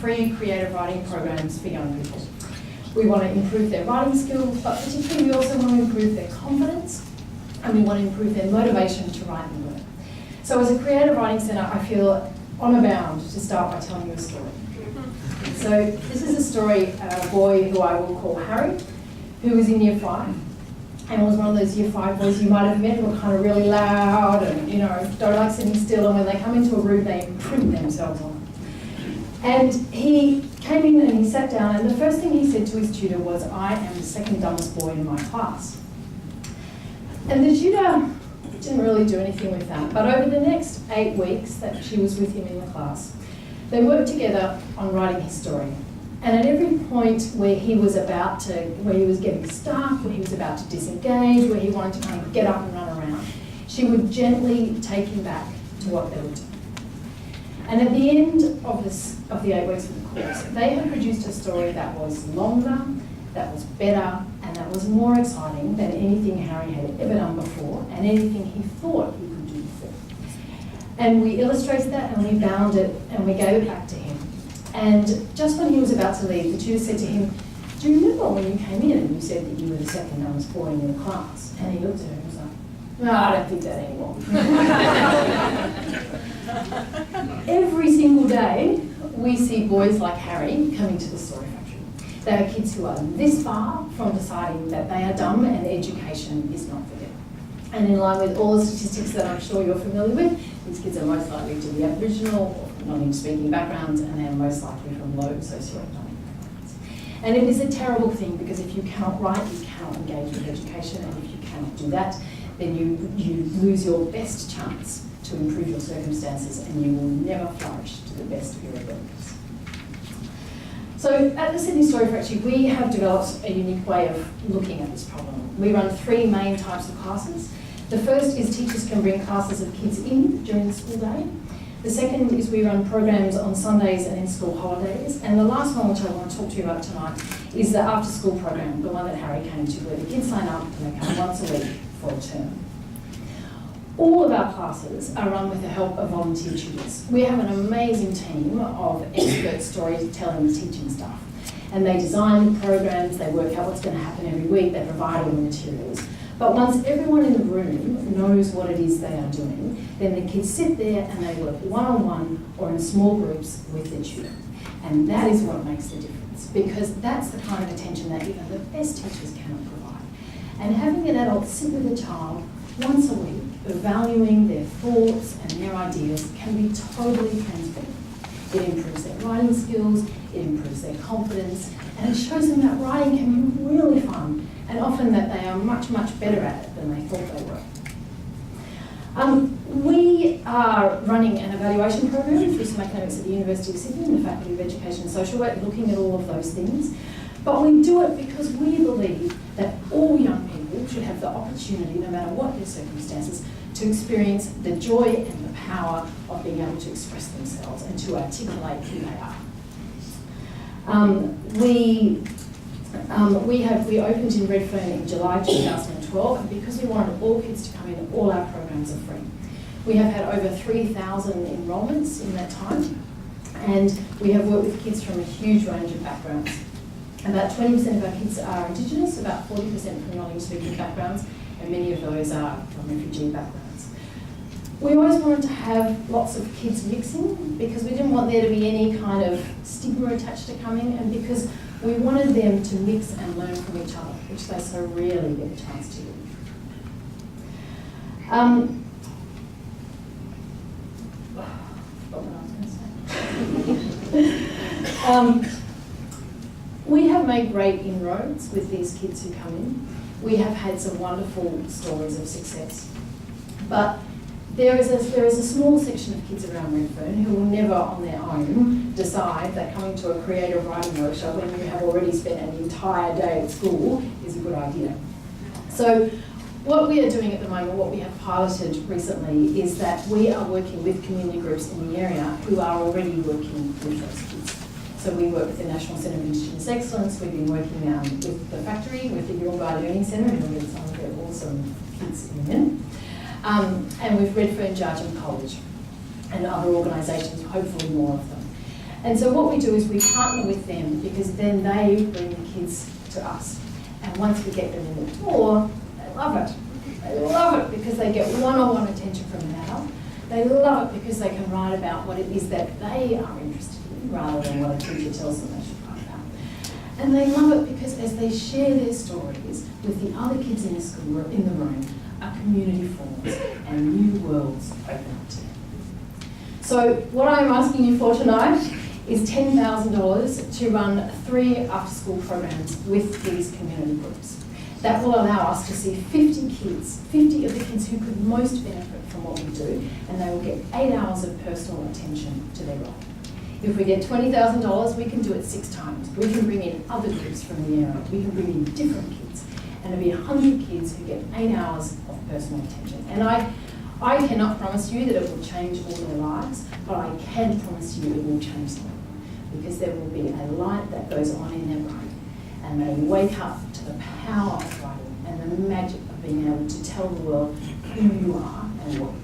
free creative writing programs for young people. We want to improve their writing skills, but particularly we also want to improve their confidence, and we want to improve their motivation to write and learn. So as a creative writing centre, I feel honour bound to start by telling you a story. So this is a story of a boy who I will call Harry, who was in Year 5, and was one of those Year 5 boys you might have met who are kind of really loud and, you know, don't like sitting still, and when they come into a room they imprint themselves on. And he came in and he sat down, and the first thing he said to his tutor was, "I am the second dumbest boy in my class." And the tutor didn't really do anything with that, but over the next 8 weeks that she was with him in the class, they worked together on writing his story. And at every point where he was getting stuck, where he was about to disengage, where he wanted to kind of get up and run around, she would gently take him back to what they were doing. And at the end of the 8 weeks of the course, they had produced a story that was longer, that was better, and that was more exciting than anything Harry had ever done before, and anything he thought he could do before. And we illustrated that, and we bound it, and we gave it back to him. And just when he was about to leave, the tutor said to him, "Do you remember when you came in and you said that you were the second dumbest boy in your class?" And he looked at her and was like, "No, I don't think that anymore." Every single day, we see boys like Harry coming to the Story Factory. They are kids who are this far from deciding that they are dumb and education is not for them. And in line with all the statistics that I'm sure you're familiar with, these kids are most likely to be Aboriginal or from non-English-speaking backgrounds, and they are most likely from low socioeconomic backgrounds. And it is a terrible thing, because if you cannot write, you cannot engage with education, and if you cannot do that, then you lose your best chance to improve your circumstances, and you will never flourish to the best of your abilities. So at the Sydney Story Factory, we have developed a unique way of looking at this problem. We run 3 main types of classes. The first is teachers can bring classes of kids in during the school day. The second is we run programs on Sundays and in school holidays. And the last one, which I want to talk to you about tonight, is the after-school program, the one that Harry came to, where the kids sign up and they come once a week for a term. All of our classes are run with the help of volunteer tutors. We have an amazing team of expert storytelling teaching staff. And they design programs, they work out what's going to happen every week, they provide all the materials. But once everyone in the room knows what it is they are doing, then the kids sit there and they work one-on-one or in small groups with their tutor. And that is what makes the difference, because that's the kind of attention that even the best teachers cannot provide. And having an adult sit with a child once a week, valuing their thoughts and their ideas, can be totally transformative. It improves their writing skills, it improves their confidence, and it shows them that writing can be really fun, and often that they are much, much better at it than they thought they were. We are running an evaluation program through some academics at the University of Sydney and the Faculty of Education and Social Work, looking at all of those things. But we do it because we believe that all young people should have the opportunity, no matter what their circumstances, to experience the joy and the power of being able to express themselves and to articulate who they are. We opened in Redfern in July 2012, and because we wanted all kids to come in, all our programs are free. We have had over 3,000 enrolments in that time, and we have worked with kids from a huge range of backgrounds. About 20% of our kids are Indigenous, about 40% from non-English-speaking backgrounds, and many of those are from refugee backgrounds. We always wanted to have lots of kids mixing, because we didn't want there to be any kind of stigma attached to coming, and because we wanted them to mix and learn from each other, which they so rarely get a chance to do. We have made great inroads with these kids who come in. We have had some wonderful stories of success. But there is a small section of kids around Redfern who will never on their own decide that coming to a creative writing workshop when you have already spent an entire day at school is a good idea. So what we are doing at the moment, what we have piloted recently, is that we are working with community groups in the area who are already working with those kids. So we work with the National Centre of Indigenous Excellence, we've been working with the Factory, with the Yilgarn Learning Centre, and with some of their awesome kids in there. And with Redfern Judge and College and other organisations, hopefully more of them. And so what we do is we partner with them because then they bring the kids to us. And once we get them in the door, they love it. They love it because they get one-on-one attention from an adult. They love it because they can write about what it is that they are interested in rather than what a teacher tells them they should write about. And they love it because as they share their stories with the other kids in the school or in the room, a community forms and new worlds open up to them. So what I'm asking you for tonight is $10,000 to run 3 after-school programs with these community groups. That will allow us to see 50 kids, 50 of the kids who could most benefit from what we do, and they will get 8 hours of personal attention to their role. If we get $20,000, we can do it 6 times. We can bring in other groups from the area. We can bring in different kids. And it'll be 100 kids who get 8 hours of personal attention. And I cannot promise you that it will change all their lives, but I can promise you it will change them. Because there will be a light that goes on in their brain. And they wake up to the power of writing and the magic of being able to tell the world who you are and what you are.